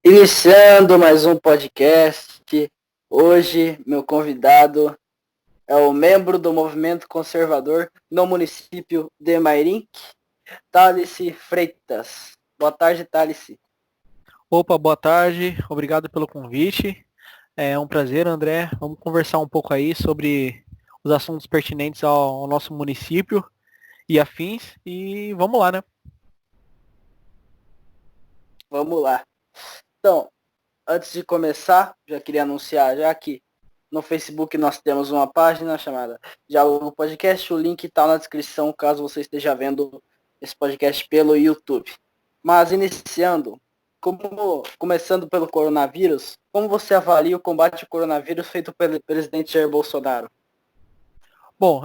Iniciando mais um podcast. Hoje, meu convidado é o membro do movimento conservador no município de Mairink, Thalice Freitas. Boa tarde, Thalice. Opa, boa tarde, obrigado pelo convite. É um prazer, André. Vamos conversar um pouco aí sobre os assuntos pertinentes ao nosso município e afins. E vamos lá, né? Vamos lá. Então, antes de começar, já queria anunciar já que no Facebook nós temos uma página chamada Diálogo Podcast. O link está na descrição caso você esteja vendo esse podcast pelo YouTube. Mas iniciando, começando pelo coronavírus, como você avalia o combate ao coronavírus feito pelo presidente Jair Bolsonaro? Bom,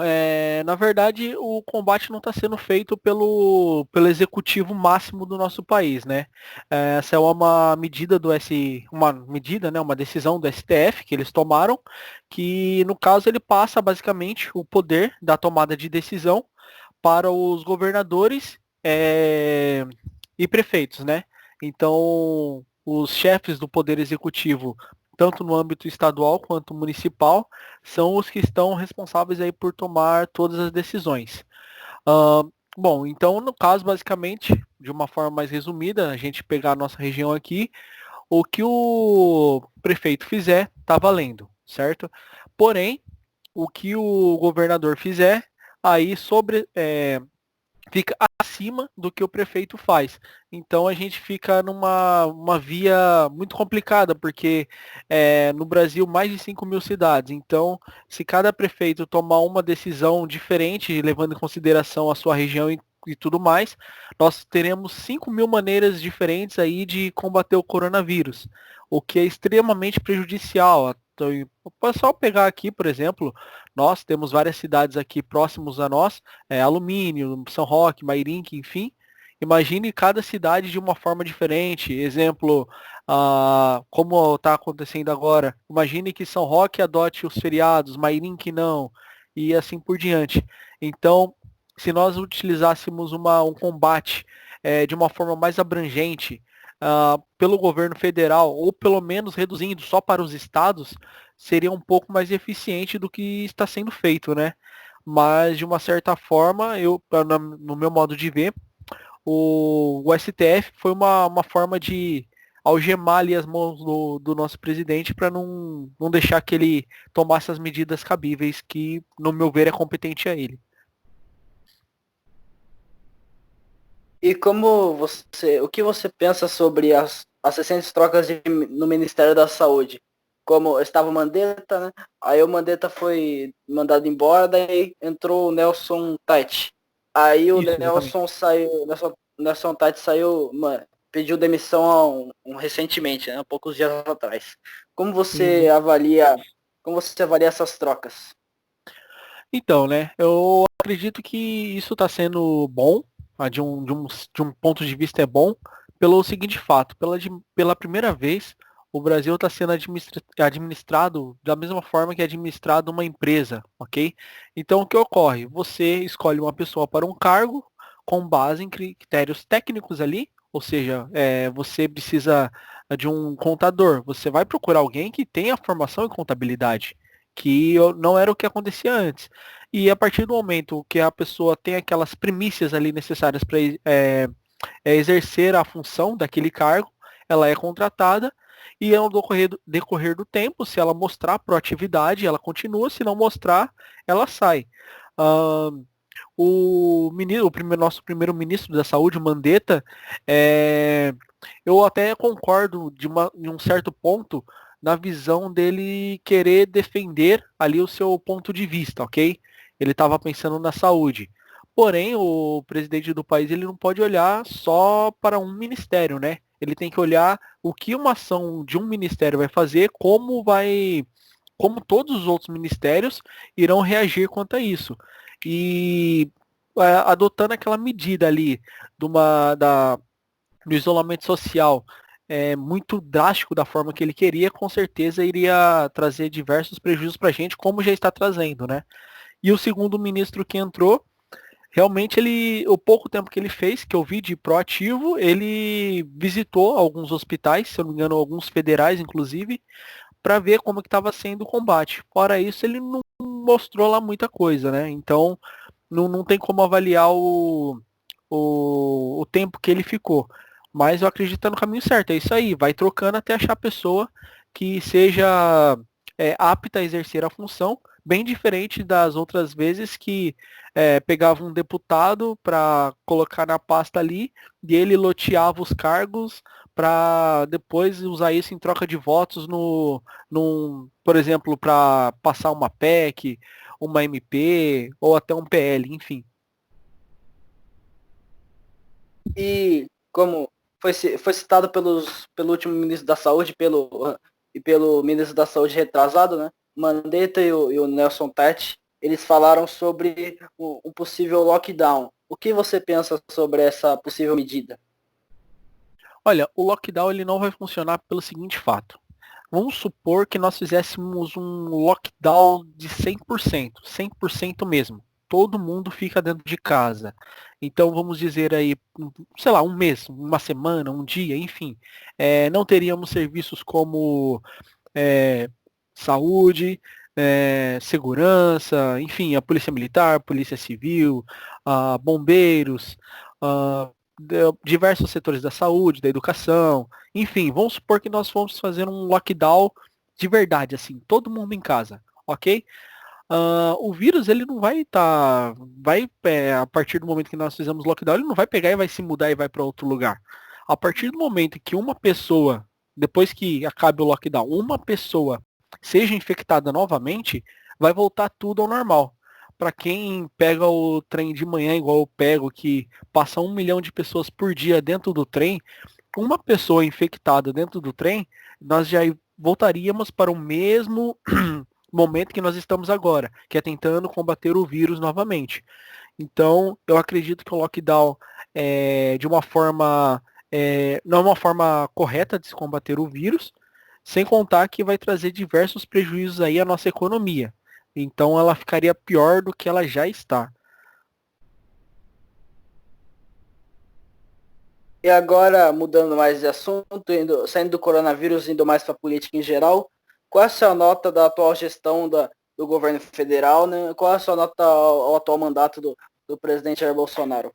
na verdade, o combate não está sendo feito pelo executivo máximo do nosso país, né? Essa é uma medida uma medida, né? Uma decisão do STF que eles tomaram, que no caso ele passa basicamente o poder da tomada de decisão para os governadores e prefeitos, né? Então, os chefes do poder executivo, tanto no âmbito estadual quanto municipal, são os que estão responsáveis aí por tomar todas as decisões. Bom, então no caso, basicamente, de uma forma mais resumida, a gente pegar a nossa região aqui, o que o prefeito fizer está valendo, certo? Porém, o que o governador fizer, aí fica acima do que o prefeito faz. Então a gente fica numa uma via muito complicada, porque no Brasil mais de 5 mil cidades. Então, se cada prefeito tomar uma decisão diferente, levando em consideração a sua região e tudo mais, nós teremos 5 mil maneiras diferentes aí de combater o coronavírus, o que é extremamente prejudicial. Então, o pessoal pegar aqui, por exemplo, nós temos várias cidades aqui próximos a nós, Alumínio, São Roque, Mairink, enfim. Imagine cada cidade de uma forma diferente. Exemplo, como está acontecendo agora. Imagine que São Roque adote os feriados, Mairink não, e assim por diante. Então, se nós utilizássemos um combate de uma forma mais abrangente pelo governo federal, ou pelo menos reduzindo só para os estados, seria um pouco mais eficiente do que está sendo feito, né? Mas de uma certa forma, no meu modo de ver, o STF foi uma forma de algemar ali as mãos do nosso presidente para não deixar que ele tomasse as medidas cabíveis que, no meu ver, é competente a ele. E o que você pensa sobre as recentes trocas no Ministério da Saúde? Como estava o Mandetta, né? Aí o Mandetta foi mandado embora, daí entrou o Nelson Tite. Aí o Isso, exatamente. Nelson saiu, Nelson Tite saiu, pediu demissão recentemente, né? Poucos dias atrás. Como você Uhum. avalia, como você avalia essas trocas? Então, né, eu acredito que isso está sendo bom, de um ponto de vista é bom, pelo seguinte fato, pela primeira vez, o Brasil está sendo administrado da mesma forma que é administrado uma empresa, ok? Então, o que ocorre? Você escolhe uma pessoa para um cargo com base em critérios técnicos ali, ou seja, você precisa de um contador, você vai procurar alguém que tenha formação em contabilidade, que não era o que acontecia antes. E a partir do momento que a pessoa tem aquelas primícias ali necessárias para exercer a função daquele cargo, ela é contratada e ao decorrer do tempo, se ela mostrar proatividade, ela continua, se não mostrar, ela sai. Nosso primeiro-ministro da Saúde, Mandetta, eu até concordo em um certo ponto na visão dele querer defender ali o seu ponto de vista, ok? Ele estava pensando na saúde. Porém, o presidente do país ele não pode olhar só para um ministério, né? Ele tem que olhar o que uma ação de um ministério vai fazer, como todos os outros ministérios irão reagir quanto a isso. E adotando aquela medida ali de do isolamento social muito drástico da forma que ele queria, com certeza iria trazer diversos prejuízos para a gente, como já está trazendo, né? E o segundo ministro que entrou, realmente o pouco tempo que ele fez, que eu vi de proativo, ele visitou alguns hospitais, se eu não me engano, alguns federais, inclusive, para ver como que estava sendo o combate. Fora isso, ele não mostrou lá muita coisa, né? Então, não tem como avaliar o tempo que ele ficou. Mas eu acredito que tá no caminho certo. É isso aí. Vai trocando até achar a pessoa que seja apta a exercer a função, bem diferente das outras vezes que pegava um deputado para colocar na pasta ali e ele loteava os cargos para depois usar isso em troca de votos por exemplo, para passar uma PEC, uma MP ou até um PL, enfim. E como foi citado pelo último ministro da Saúde e pelo ministro da Saúde retrasado, né? Mandetta e o Nelson Tati, eles falaram sobre o possível lockdown. O que você pensa sobre essa possível medida? Olha, o lockdown ele não vai funcionar pelo seguinte fato. Vamos supor que nós fizéssemos um lockdown de 100%, 100% mesmo. Todo mundo fica dentro de casa. Então vamos dizer aí, sei lá, um mês, uma semana, um dia, enfim. Não teríamos serviços como é, saúde, segurança, enfim, a polícia militar, polícia civil, bombeiros, diversos setores da saúde, da educação, enfim, vamos supor que nós vamos fazer um lockdown de verdade, assim, todo mundo em casa, ok? O vírus ele não vai a partir do momento que nós fizemos lockdown, ele não vai pegar e vai se mudar e vai para outro lugar. A partir do momento que uma pessoa, depois que acabe o lockdown, uma pessoa seja infectada novamente, vai voltar tudo ao normal. Para quem pega o trem de manhã, igual eu pego, que passa 1 milhão de pessoas por dia dentro do trem, uma pessoa infectada dentro do trem, nós já voltaríamos para o mesmo momento que nós estamos agora, que é tentando combater o vírus novamente. Então, eu acredito que o lockdown de uma forma não é uma forma correta de se combater o vírus, sem contar que vai trazer diversos prejuízos aí à nossa economia. Então, ela ficaria pior do que ela já está. E agora, mudando mais de assunto, saindo do coronavírus, indo mais para a política em geral, qual é a sua nota da atual gestão do governo federal, né? Qual é a sua nota ao atual mandato do presidente Jair Bolsonaro?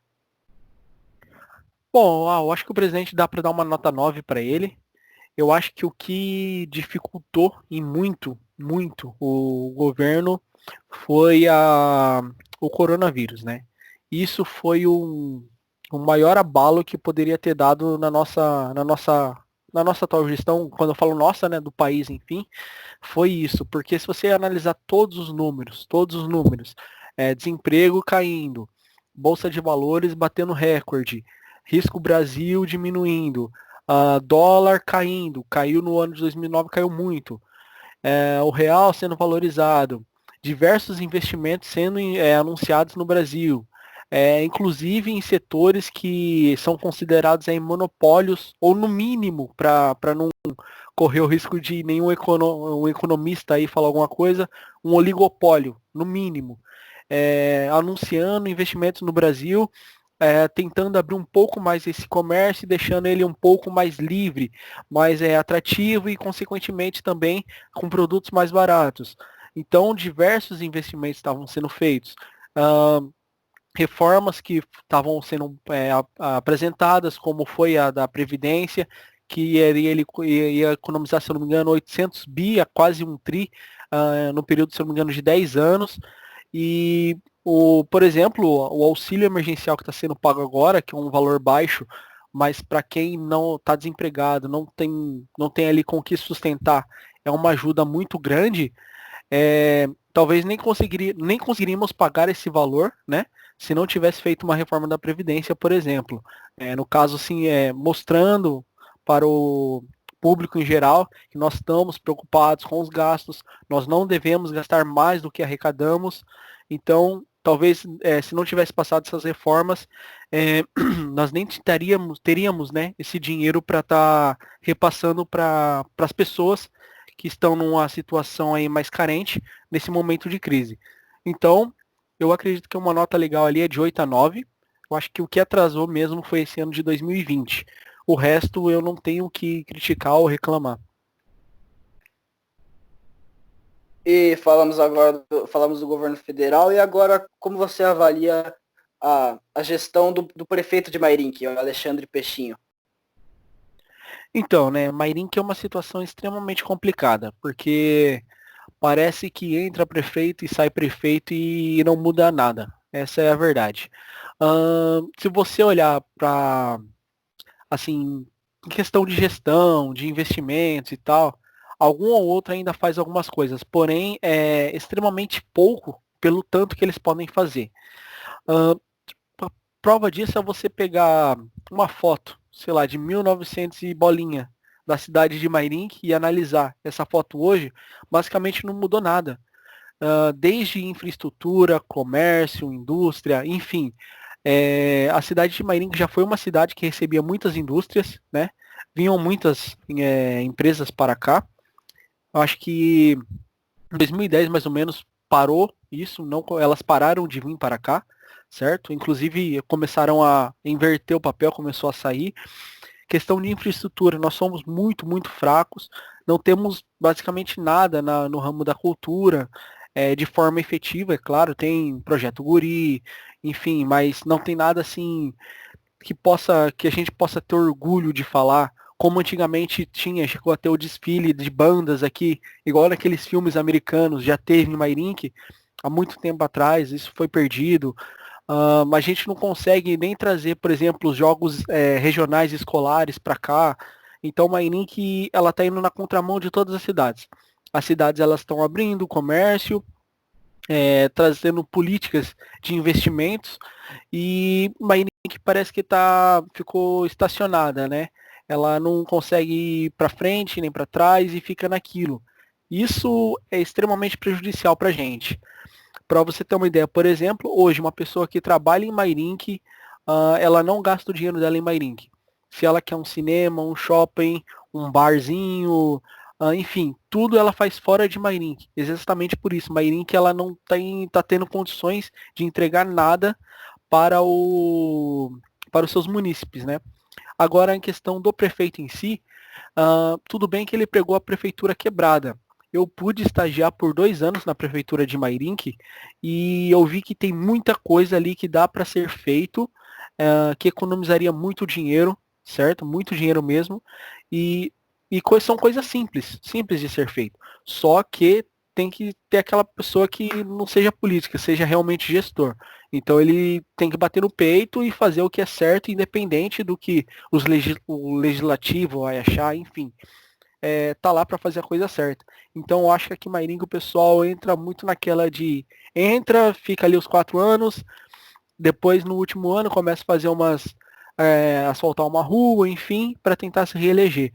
Bom, eu acho que o presidente dá para dar uma nota 9 para ele. Eu acho que o que dificultou em muito, muito o governo foi o coronavírus, né? Isso foi o maior abalo que poderia ter dado na nossa atual gestão, quando eu falo nossa, né, do país, enfim, foi isso, porque se você analisar todos os números, desemprego caindo, bolsa de valores batendo recorde, risco Brasil diminuindo, dólar caindo, caiu no ano de 2009, caiu muito, o real sendo valorizado, diversos investimentos sendo anunciados no Brasil, inclusive em setores que são considerados monopólios, ou no mínimo, para não correr o risco de nenhum um economista aí falar alguma coisa, um oligopólio, no mínimo, anunciando investimentos no Brasil, tentando abrir um pouco mais esse comércio e deixando ele um pouco mais livre, mais atrativo e, consequentemente, também com produtos mais baratos. Então, diversos investimentos estavam sendo feitos. Reformas que estavam sendo apresentadas, como foi a da Previdência, que ele ia economizar, se eu não me engano, 800 bi, quase um tri, no período, se eu não me engano, de 10 anos. E, por exemplo, o auxílio emergencial que está sendo pago agora, que é um valor baixo, mas para quem não está desempregado, não tem ali com o que sustentar, é uma ajuda muito grande. Talvez nem conseguiríamos pagar esse valor, né? Se não tivesse feito uma reforma da Previdência, por exemplo. No caso, assim, mostrando para o público em geral que nós estamos preocupados com os gastos, nós não devemos gastar mais do que arrecadamos. Então, talvez, se não tivesse passado essas reformas, nós nem teríamos, né, esse dinheiro para estar repassando para as pessoas que estão numa situação aí mais carente nesse momento de crise. Então, Eu acredito que uma nota legal ali é de 8 a 9. Eu acho que o que atrasou mesmo foi esse ano de 2020. O resto eu não tenho o que criticar ou reclamar. E falamos do governo federal, e agora como você avalia a gestão do prefeito de Mairinque, o Alexandre Peixinho? Então, né, Mairink é uma situação extremamente complicada, porque parece que entra prefeito e sai prefeito e não muda nada. Essa é a verdade. Se você olhar para, assim, em questão de gestão, de investimentos e tal, algum ou outro ainda faz algumas coisas, porém é extremamente pouco pelo tanto que eles podem fazer. Ahn, a prova disso é você pegar uma foto, sei lá, de 1900 e bolinha da cidade de Mairink e analisar essa foto hoje, basicamente não mudou nada. Desde infraestrutura, comércio, indústria, enfim. A cidade de Mairink já foi uma cidade que recebia muitas indústrias, né? Vinham muitas empresas para cá. Eu acho que em 2010, mais ou menos, parou isso, não, elas pararam de vir para cá, certo? Inclusive começaram a inverter o papel, começou a sair. Questão de infraestrutura, nós somos muito, muito fracos, não temos basicamente nada no ramo da cultura, de forma efetiva, é claro, tem projeto Guri, enfim, mas não tem nada assim que a gente possa ter orgulho de falar, como antigamente tinha, chegou a ter o desfile de bandas aqui, igual naqueles filmes americanos, já teve em Mairink, há muito tempo atrás, isso foi perdido. A gente não consegue nem trazer, por exemplo, os jogos regionais escolares para cá. Então, Mairink, ela está indo na contramão de todas as cidades. As cidades elas estão abrindo comércio, trazendo políticas de investimentos e Mairink parece que ficou estacionada, né? Ela não consegue ir para frente nem para trás e fica naquilo. Isso é extremamente prejudicial para a gente. Para você ter uma ideia, por exemplo, hoje uma pessoa que trabalha em Mairink, ela não gasta o dinheiro dela em Mairink. Se ela quer um cinema, um shopping, um barzinho, enfim, tudo ela faz fora de Mairink. Exatamente por isso, Mairink ela não tá tendo condições de entregar nada para para os seus munícipes, né? Agora, em questão do prefeito em si, tudo bem que ele pegou a prefeitura quebrada. Eu pude estagiar por 2 anos na prefeitura de Mairink e eu vi que tem muita coisa ali que dá para ser feito, que economizaria muito dinheiro, certo? Muito dinheiro mesmo. E, são coisas simples, simples de ser feito. Só que tem que ter aquela pessoa que não seja política, seja realmente gestor. Então ele tem que bater no peito e fazer o que é certo, independente do que o legislativo vai achar, enfim. Tá lá para fazer a coisa certa. Então eu acho que aqui em Mairinga o pessoal entra muito naquela de entra, fica ali os 4 anos, depois no último ano começa a fazer asfaltar uma rua, enfim, para tentar se reeleger.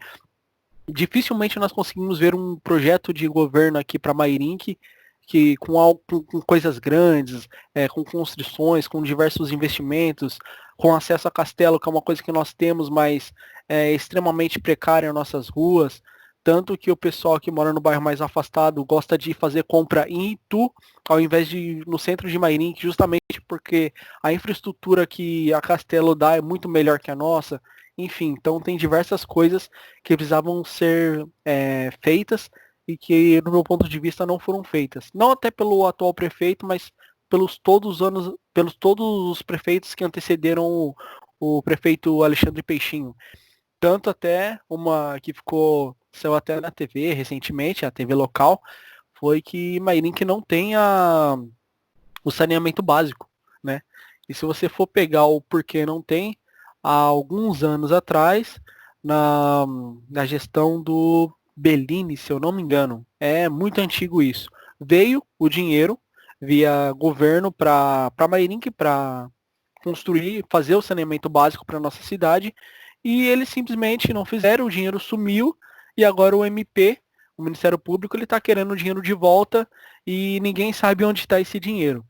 Dificilmente nós conseguimos ver um projeto de governo aqui para Mairink que com coisas grandes, com construções, com diversos investimentos, com acesso a castelo, que é uma coisa que nós temos, mas é extremamente precária em nossas ruas. Tanto que o pessoal que mora no bairro mais afastado gosta de fazer compra em Itu, ao invés de ir no centro de Mairink, justamente porque a infraestrutura que a Castelo dá é muito melhor que a nossa. Enfim, então tem diversas coisas que precisavam ser feitas e que, no meu ponto de vista, não foram feitas. Não até pelo atual prefeito, mas pelos todos os prefeitos que antecederam o prefeito Alexandre Peixinho. Tanto até uma que saiu até na TV recentemente, a TV local, foi que Mairink não tem o saneamento básico, né? E se você for pegar o porquê não tem, há alguns anos atrás, na, na gestão do Bellini, se eu não me engano, é muito antigo isso. Veio o dinheiro via governo para Mairink para construir, fazer o saneamento básico para nossa cidade, e eles simplesmente não fizeram, o dinheiro sumiu e agora o MP, o Ministério Público, ele está querendo o dinheiro de volta e ninguém sabe onde está esse dinheiro.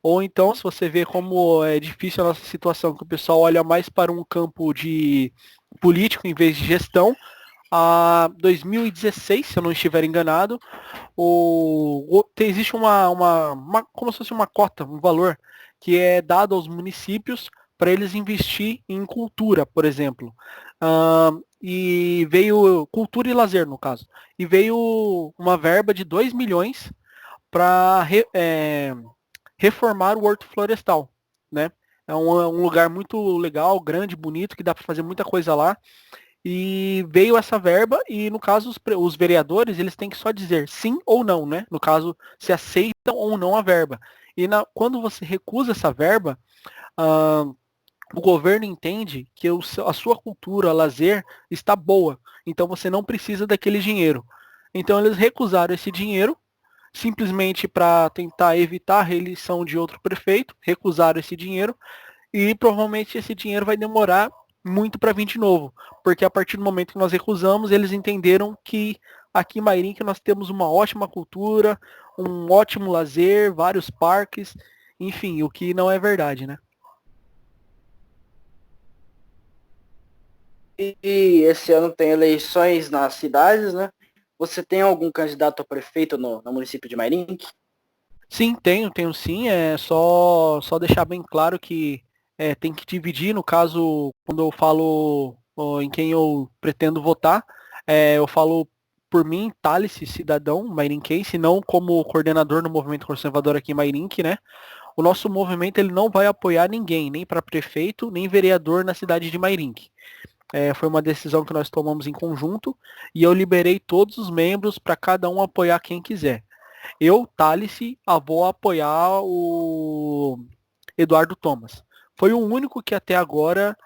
Ou então, se você vê como é difícil a nossa situação, que o pessoal olha mais para um campo de político em vez de gestão, a 2016, se eu não estiver enganado, existe como se fosse uma cota, um valor que é dado aos municípios para eles investir em cultura, por exemplo. E veio cultura e lazer, no caso. E veio uma verba de 2 milhões para reformar o Horto Florestal, né? É um lugar muito legal, grande, bonito, que dá para fazer muita coisa lá. E veio essa verba e, no caso, os vereadores, eles têm que só dizer sim ou não, né? No caso, se aceitam ou não a verba. E quando você recusa essa verba, ah, o governo entende que a sua cultura, a lazer, está boa. Então você não precisa daquele dinheiro. Então eles recusaram esse dinheiro, simplesmente para tentar evitar a reeleição de outro prefeito, recusaram esse dinheiro e provavelmente esse dinheiro vai demorar muito para vir de novo, porque a partir do momento que nós recusamos, eles entenderam que aqui em Mairinque nós temos uma ótima cultura, um ótimo lazer, vários parques, enfim, o que não é verdade, né? E esse ano tem eleições nas cidades, né? Você tem algum candidato a prefeito no município de Mairink? Sim, tenho sim. É só deixar bem claro que tem que dividir. No caso, quando eu falo em quem eu pretendo votar, eu falo por mim, Thales, cidadão mairinquense, não como coordenador do movimento conservador aqui em Mairink, né? O nosso movimento ele não vai apoiar ninguém, nem para prefeito, nem vereador na cidade de Mairink. Foi uma decisão que nós tomamos em conjunto e eu liberei todos os membros para cada um apoiar quem quiser. Eu, Thales, vou apoiar o Eduardo Thomas. Foi o único que até agora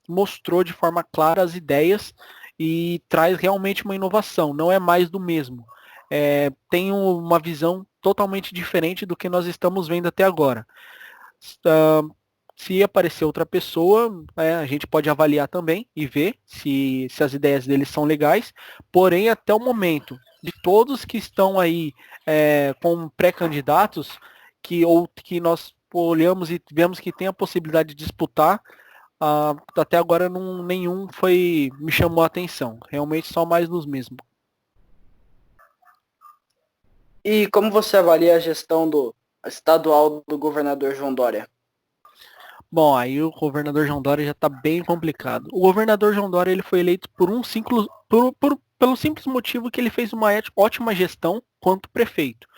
mostrou de forma clara as ideias e traz realmente uma inovação. Não é mais do mesmo. Tem uma visão totalmente diferente do que nós estamos vendo até agora. Se aparecer outra pessoa, a gente pode avaliar também e ver se as ideias deles são legais. Porém, até o momento, de todos que estão aí como pré-candidatos, que nós olhamos e vemos que tem a possibilidade de disputar, até agora nenhum me chamou a atenção. Realmente só mais nos mesmos. E como você avalia a gestão do estadual do governador João Dória? Bom, aí o governador João Dória já está bem complicado. O governador João Dória ele foi eleito por pelo simples motivo que ele fez uma ótima gestão quanto prefeito.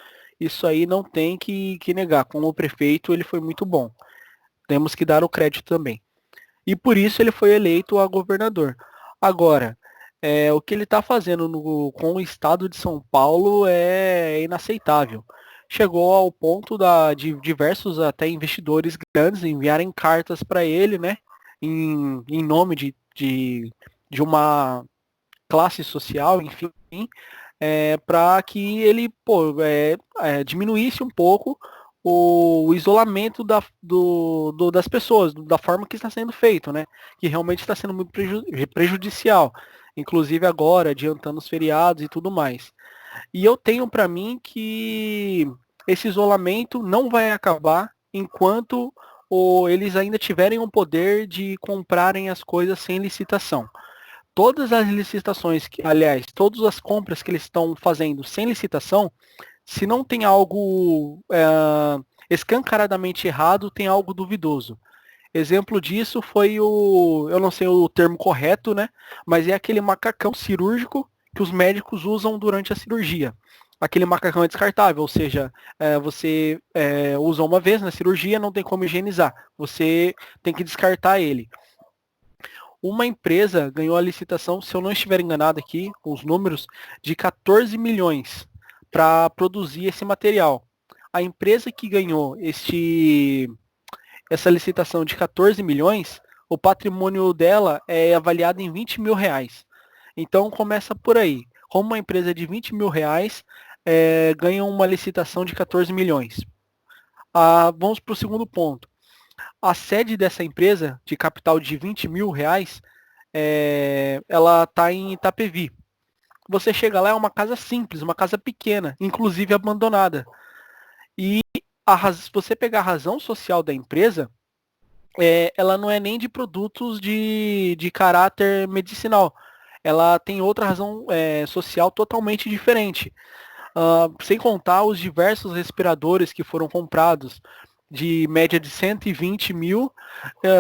Isso aí não tem que negar. Como prefeito, ele foi muito bom. Temos que dar o crédito também. E por isso ele foi eleito a governador. Agora, o que ele está fazendo com o estado de São Paulo é inaceitável. Chegou ao ponto de diversos até investidores grandes enviarem cartas para ele, né? Em nome de uma classe social, enfim, para que ele diminuísse um pouco o isolamento das pessoas, da forma que está sendo feito, né? Que realmente está sendo muito prejudicial. Inclusive agora, adiantando os feriados e tudo mais. E eu tenho para mim que esse isolamento não vai acabar enquanto eles ainda tiverem o poder de comprarem as coisas sem licitação. Todas as licitações, aliás, todas as compras que eles estão fazendo sem licitação, se não tem algo escancaradamente errado, tem algo duvidoso. Exemplo disso foi eu não sei o termo correto, né? Mas é aquele macacão cirúrgico que os médicos usam durante a cirurgia. Aquele macacão é descartável, ou seja, você usa uma vez na cirurgia, não tem como higienizar. Você tem que descartar ele. Uma empresa ganhou a licitação, se eu não estiver enganado aqui, com os números, de 14 milhões para produzir esse material. A empresa que ganhou essa licitação de 14 milhões, o patrimônio dela é avaliado em 20 mil reais. Então começa por aí. Como uma empresa de 20 mil reais ganha uma licitação de 14 milhões. Vamos para o segundo ponto. A sede dessa empresa, de capital de 20 mil reais, ela está em Itapevi. Você chega lá, é uma casa simples, uma casa pequena, inclusive abandonada. E se você pegar a razão social da empresa, ela não é nem de produtos de caráter medicinal. ela tem outra razão social totalmente diferente. Sem contar os diversos respiradores que foram comprados, de média de 120 mil,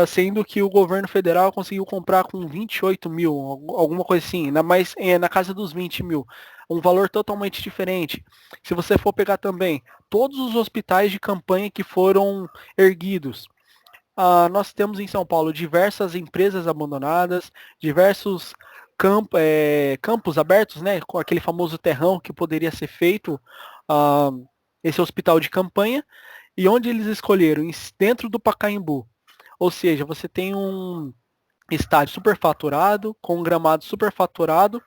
sendo que o governo federal conseguiu comprar com 28 mil, alguma coisa assim, mas na casa dos 20 mil. Um valor totalmente diferente. Se você for pegar também todos os hospitais de campanha que foram erguidos, nós temos em São Paulo diversas empresas abandonadas, diversos campos abertos, né, com aquele famoso terrão que poderia ser feito esse hospital de campanha, e onde eles escolheram? Dentro do Pacaembu. Ou seja, você tem um estádio superfaturado, com um gramado superfaturado,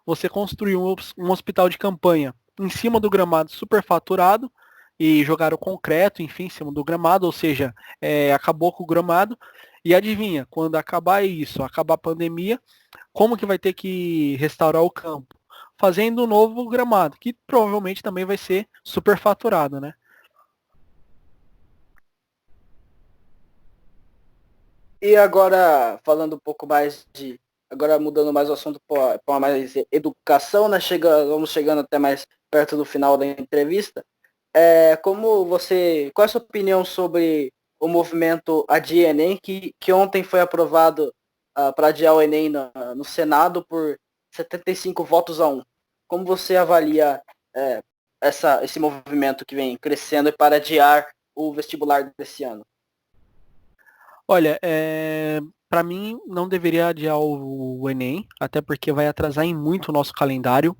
você construiu um hospital de campanha em cima do gramado superfaturado, e jogaram concreto, enfim, em cima do gramado, ou seja, acabou com o gramado. E adivinha, quando acabar isso, acabar a pandemia, como que vai ter que restaurar o campo? Fazendo um novo gramado, que provavelmente também vai ser superfaturado, né? E agora, falando um pouco mais agora mudando mais o assunto para mais educação, né? Vamos chegando até mais perto do final da entrevista. Qual é a sua opinião sobre o movimento Adia Enem, que ontem foi aprovado para adiar o Enem no Senado por 75 votos a 1? Como você avalia esse movimento que vem crescendo para adiar o vestibular desse ano? Olha, para mim não deveria adiar o Enem, até porque vai atrasar em muito o nosso calendário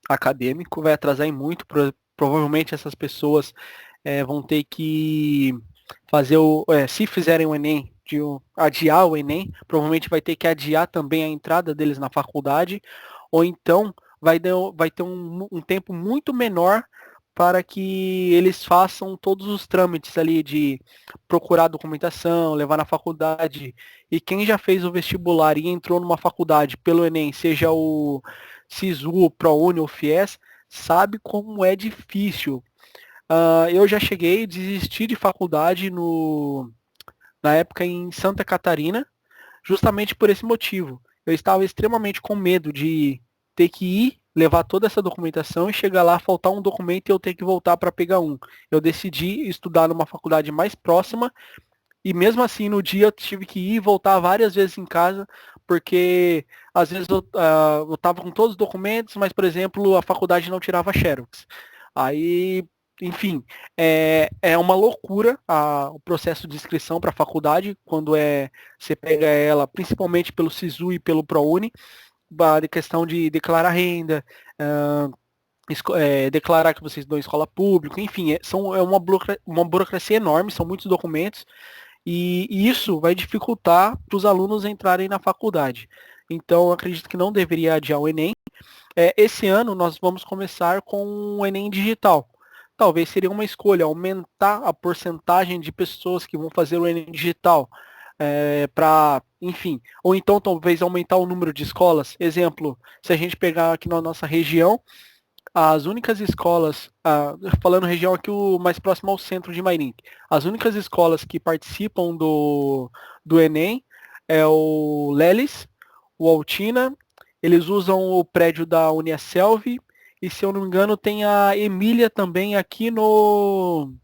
acadêmico, vai atrasar em muito, provavelmente essas pessoas vão ter que fazer se fizerem o Enem, adiar o Enem, provavelmente vai ter que adiar também a entrada deles na faculdade, ou então vai ter um tempo muito menor para que eles façam todos os trâmites ali de procurar documentação, levar na faculdade. E quem já fez o vestibular e entrou numa faculdade pelo Enem, seja o SISU, ProUni ou FIES, sabe como é difícil. Eu já cheguei a desistir de faculdade na época em Santa Catarina, justamente por esse motivo. Eu estava extremamente com medo de ter que ir, levar toda essa documentação e chegar lá, faltar um documento e eu ter que voltar para pegar um. Eu decidi estudar numa faculdade mais próxima e mesmo assim no dia eu tive que ir e voltar várias vezes em casa, porque às vezes eu estava com todos os documentos, mas por exemplo a faculdade não tirava xerox. Aí, enfim, é uma loucura o processo de inscrição para a faculdade, quando você pega ela, principalmente pelo SISU e pelo ProUni, a questão de declarar renda, declarar que vocês estudam em escola pública, enfim, uma burocracia enorme, são muitos documentos, e isso vai dificultar para os alunos entrarem na faculdade. Então, acredito que não deveria adiar o Enem. Esse ano nós vamos começar com o Enem digital. Talvez seria uma escolha aumentar a porcentagem de pessoas que vão fazer o Enem digital, enfim, ou então talvez aumentar o número de escolas. Exemplo, se a gente pegar aqui na nossa região, as únicas escolas, falando região aqui o mais próximo ao centro de Mairink, as únicas escolas que participam do Enem é o Leles, o Altina, eles usam o prédio da Uniaselv e se eu não me engano tem a Emília também aqui no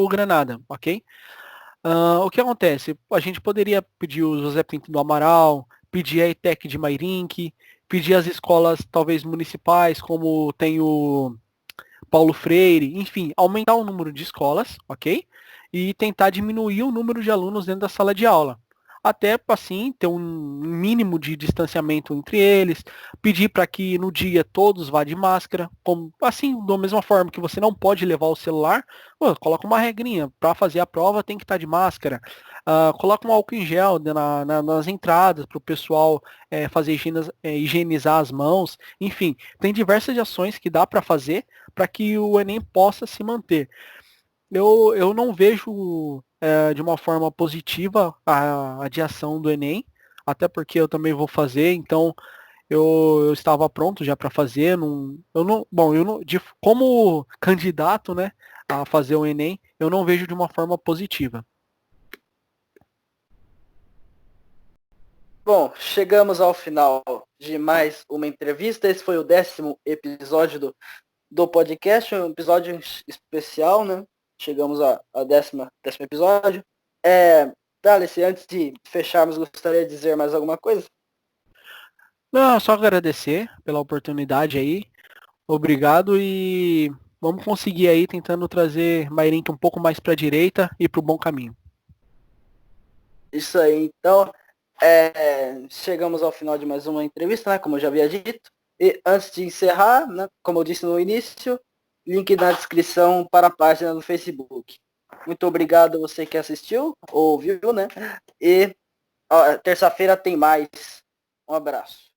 Granada, ok? O que acontece? A gente poderia pedir o José Pinto do Amaral, pedir a ETEC de Mairink, pedir as escolas talvez municipais, como tem o Paulo Freire, enfim, aumentar o número de escolas, ok? E tentar diminuir o número de alunos dentro da sala de aula. Até assim ter um mínimo de distanciamento entre eles, pedir para que no dia todos vá de máscara, assim, da mesma forma que você não pode levar o celular, coloca uma regrinha, para fazer a prova tem que estar de máscara, coloca um álcool em gel nas entradas para o pessoal fazer higienizar as mãos, enfim, tem diversas ações que dá para fazer para que o Enem possa se manter. Eu não vejo de uma forma positiva a adiação do Enem, até porque eu também vou fazer, então eu estava pronto já para fazer. Como candidato, né, a fazer o Enem, eu não vejo de uma forma positiva. Bom, chegamos ao final de mais uma entrevista. Esse foi o 10º episódio do podcast, um episódio especial, né? Chegamos a décimo episódio. Thales, antes de fecharmos, gostaria de dizer mais alguma coisa? Não, só agradecer pela oportunidade aí. Obrigado e vamos conseguir aí tentando trazer Mairink um pouco mais para a direita e para o bom caminho. Isso aí, então, chegamos ao final de mais uma entrevista, né? Como eu já havia dito. E antes de encerrar, né, como eu disse no início, link na descrição para a página do Facebook. Muito obrigado a você que assistiu, ouviu, né? E terça-feira tem mais. Um abraço.